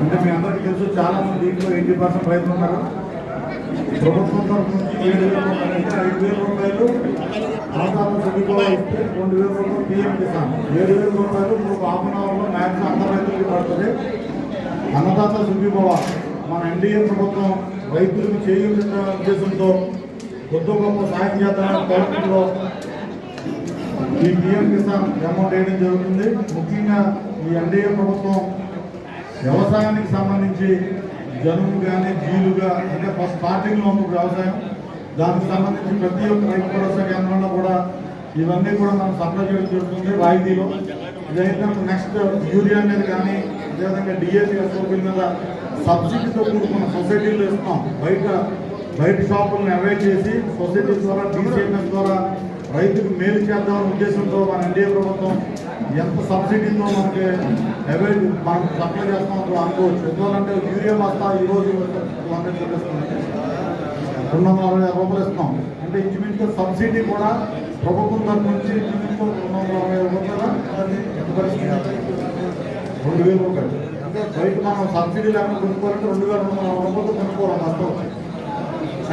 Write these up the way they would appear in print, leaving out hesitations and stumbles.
అంటే మీ అందరికీ తెలుసు చాలా మంది దీంట్లో 80% రైతులు ఉన్నారు. ప్రభుత్వం తరఫు నుంచి 7,000 రూపాయలు ఆదాయం సుఖీభావ ఇస్తే 2,000 రూపాయలు పిఎం కిసాన్ 7,000 రూపాయలు ఇంకొక హాఫ్ అన్ అవర్లో మ్యాక్సిమం అందరి రైతులకి పడుతుంది. అన్నదాత సుఖీభావ మన ఎన్డీఏ ప్రభుత్వం రైతులకు చేయూత ఉద్దేశంతో కొత్త గొప్ప సాయం చేద్దామని గవర్నమెంట్లో ఈ పిఎం కిసాన్ అమౌంట్ వేయడం జరుగుతుంది. ముఖ్యంగా ఈ ఎన్డీఏ ప్రభుత్వం వ్యవసాయానికి సంబంధించి జనుము కానీ జీలుగా అంటే ఫస్ట్ స్టార్టింగ్లో ఉన్న వ్యవసాయం దానికి సంబంధించి ప్రతి ఒక్క రైతు భరోసా కేంద్రంలో కూడా ఇవన్నీ కూడా మనం సప్లై చేయడం జరుగుతుంది రాయితీలో. ఇదైతే నెక్స్ట్ యూరియా మీద కానీ అదేవిధంగా డిఏపీ ఎస్ఓపీల మీద సబ్సిడీతో కూడుకున్న సొసైటీలు ఇస్తాం. బయట షాపులను అవాయిడ్ చేసి సొసైటీ ద్వారా డీసీఎంఎస్ ద్వారా రైతుకు మేలు చేద్దామనే ఉద్దేశంతో మన ఎన్డీఏ ప్రభుత్వం ఎంత సబ్సిడీతో మనకి అవాయిడ్ మనం సప్లై చేస్తాం అనుకోవచ్చు. ఎందుకంటే యూరియా బస్తా ఈరోజు 200 చూపిస్తుంది, 260 రూపాయలు ఇస్తాం. అంటే ఇంచుమించు సబ్సిడీ కూడా ప్రభుత్వం తరఫు నుంచి ఇంచుమించు 260 రూపాయల 2,000 రూపాయలు. అంటే బయట మనం సబ్సిడీ లేకుండా కొనుక్కోవాలంటే 2,200 రూపాయలతో కొనుక్కోవాలి బస్తా.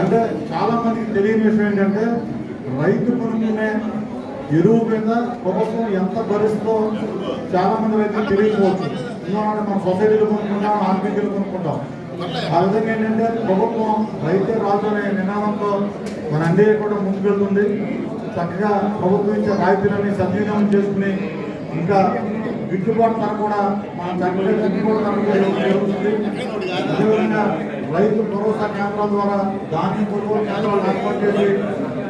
అంటే చాలా మందికి తెలియని విషయం ఏంటంటే రైతు కొనుక్కునే ఎరువు మీద ప్రభుత్వం ఎంత భరిస్తుందో చాలా మంది రైతులు తెలియకపోవచ్చు. ఎందుకంటే మనం సొసైటీలు కొనుక్కుంటాం, ఆర్బీకేలు కొనుక్కుంటాం. ఆ విధంగా ఏంటంటే ప్రభుత్వం రైతే రాజు అనే నినాదంతో మన ఎన్డీఏ కూడా ముందుకెళ్తుంది. చక్కగా ప్రభుత్వం ఇచ్చే రాయితీలన్నీ సద్వినియోగం చేసుకుని ఇంకా గిట్టుబాటు ధర కూడా మన చక్కగా గిట్టుబాటు ధర జరుగుతుంది. అదేవిధంగా రైతు భరోసా కేంద్రాల ద్వారా ధాన్యం కొనుగోలు కేంద్రాలు ఏర్పాటు చేసి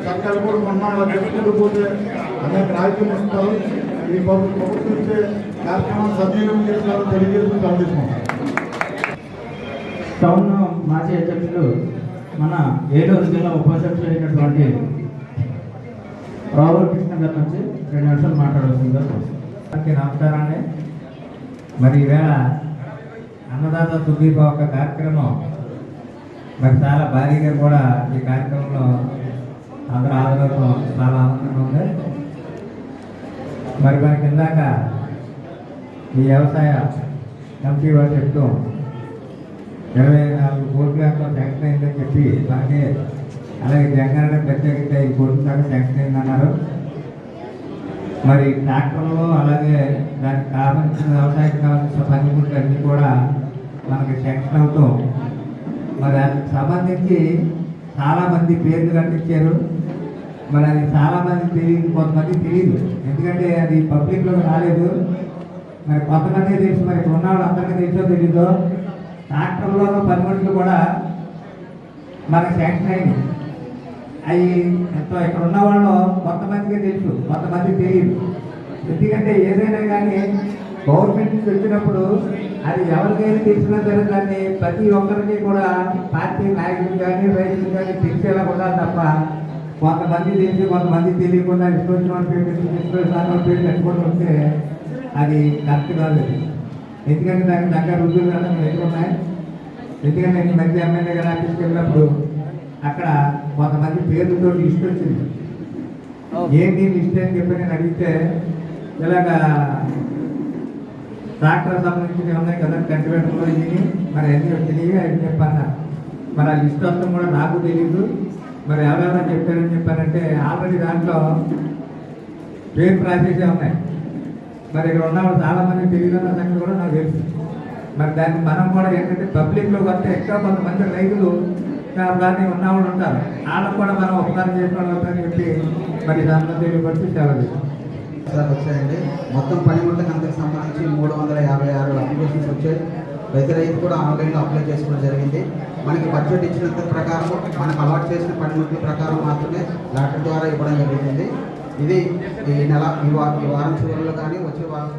చక్కగా కూడా మొన్న చెప్పుకుంటూ పోతే అనేక రాయితీలు ఇస్తారు. ఈ ప్రభుత్వం ఇచ్చే కార్యక్రమాన్ని సద్వినియోగం చేస్తారో తెలియజేసుకుని అందిస్తున్నాం. టౌన్ మాజీ అధ్యక్షులు మన ఏలూరు జిల్లా ఉపాధ్యక్షులు అయినటువంటి రావు కృష్ణ గారి నుంచి 2 నిమిషాలు మాట్లాడాల్సిందిగా. నమస్కారం అండి. మరి ఈవేళ అన్నదాత సుఖీభావ కార్యక్రమం మరి చాలా భారీగా కూడా ఈ కార్యక్రమంలో అందరూ ఆదరణ చాలా ఆనందంగా ఉంది. మరి మనకి ఇందాక ఈ వ్యవసాయ కమిటీ వాళ్ళు చెప్తూ 24 కోట్ల శాంక్షన్ అయిందని చెప్పి మనకి, అలాగే జగన్ ప్రత్యేకంగా 5 కోట్ల దాకా శాంక్షన్ అయిందన్నారు. మరి ట్రాక్టర్లు అలాగే దానికి కావాల్సిన వ్యవసాయానికి కావాల్సిన పనిముట్లు అన్నీ కూడా మనకి శాంక్షన్ అవుతూ మరి దానికి సంబంధించి చాలామంది పేర్లు కట్టించారు. మరి అది చాలామంది తెలియదు, కొంతమంది తెలియదు. ఎందుకంటే అది పబ్లిక్లో రాలేదు. మరి కొంతమంది తెలుసు, మరి ఇక్కడ ఉన్న వాళ్ళు అందరికీ తెలుసో తెలీదో ట్రాక్టర్లోనూ పనిముట్లు కూడా మనకి శాంక్షన్ అయింది. అవి ఎంతో ఇక్కడ ఉన్న వాళ్ళు కొంతమందికి తెలుసు, కొంతమందికి తెలియదు. ఎందుకంటే ఏదైనా కానీ గవర్నమెంట్ నుంచి వచ్చినప్పుడు అది ఎవరికైనా తెలిసినా సరే దాన్ని ప్రతి ఒక్కరికి కూడా పార్టీ నాయకులు కానీ రైతులు కానీ తెలిసేలా కూడా తప్ప కొంతమంది తెలిసి కొంతమంది తెలియకుండా ఇష్టం పేరు కట్టుకుంటూ వస్తే అది కరెక్ట్ కాదు. ఎందుకంటే దానికి దగ్గర రుజువులు కూడా ఎదురున్నాయి. ఎందుకంటే నేను మధ్య ఎమ్మెల్యే గారు ఆఫీస్కి వెళ్ళినప్పుడు అక్కడ కొంతమంది పేర్లతో లిస్ట్ వచ్చింది. ఏంటి లిస్ట్ అని చెప్పి నేను అడిగితే ఇలాగా ట్రాక్టర్ సంబంధించినవి ఉన్నాయి కదా, కల్టివేటర్లో ఇవి మరి అన్నీ వచ్చినాయి అని చెప్పాను. మరి ఆ లిస్ట్ అంతా కూడా నాకు తెలియదు. మరి ఎవరెవరో చెప్పారని చెప్పారంటే ఆల్రెడీ దాంట్లో పేరు ప్రాసెసే ఉన్నాయి. మరి ఇక్కడ ఉన్నవాళ్ళు చాలామంది తెలియదన్న సంగతి కూడా నాకు తెలుసు. మరి దాన్ని మనం కూడా ఏంటంటే పబ్లిక్లో వస్తే ఎక్కువ కొంతమంది రైతులు దాన్ని ఉన్నవాళ్ళు ఉంటారు, వాళ్ళకు కూడా మనం ఉపకారం చేసుకోవాలని చెప్పి మరి దాంట్లో తెలియపరిచి సెలవు వచ్చాయండి. మొత్తం పనిముట్లకు అందరికి సంబంధించి 356 అప్లికేషన్స్ వచ్చాయి. ప్రతి రైతు కూడా ఆన్లైన్లో అప్లై చేసుకోవడం జరిగింది. మనకి బడ్జెట్ ఇచ్చినంత ప్రకారం మనకు అలాట్ చేసిన పనిముట్ల ప్రకారం మాత్రమే లాటరీ ద్వారా ఇవ్వడం జరుగుతుంది. ఇది ఈ నెల ఈ వారం చివరిలో కానీ వచ్చే వారం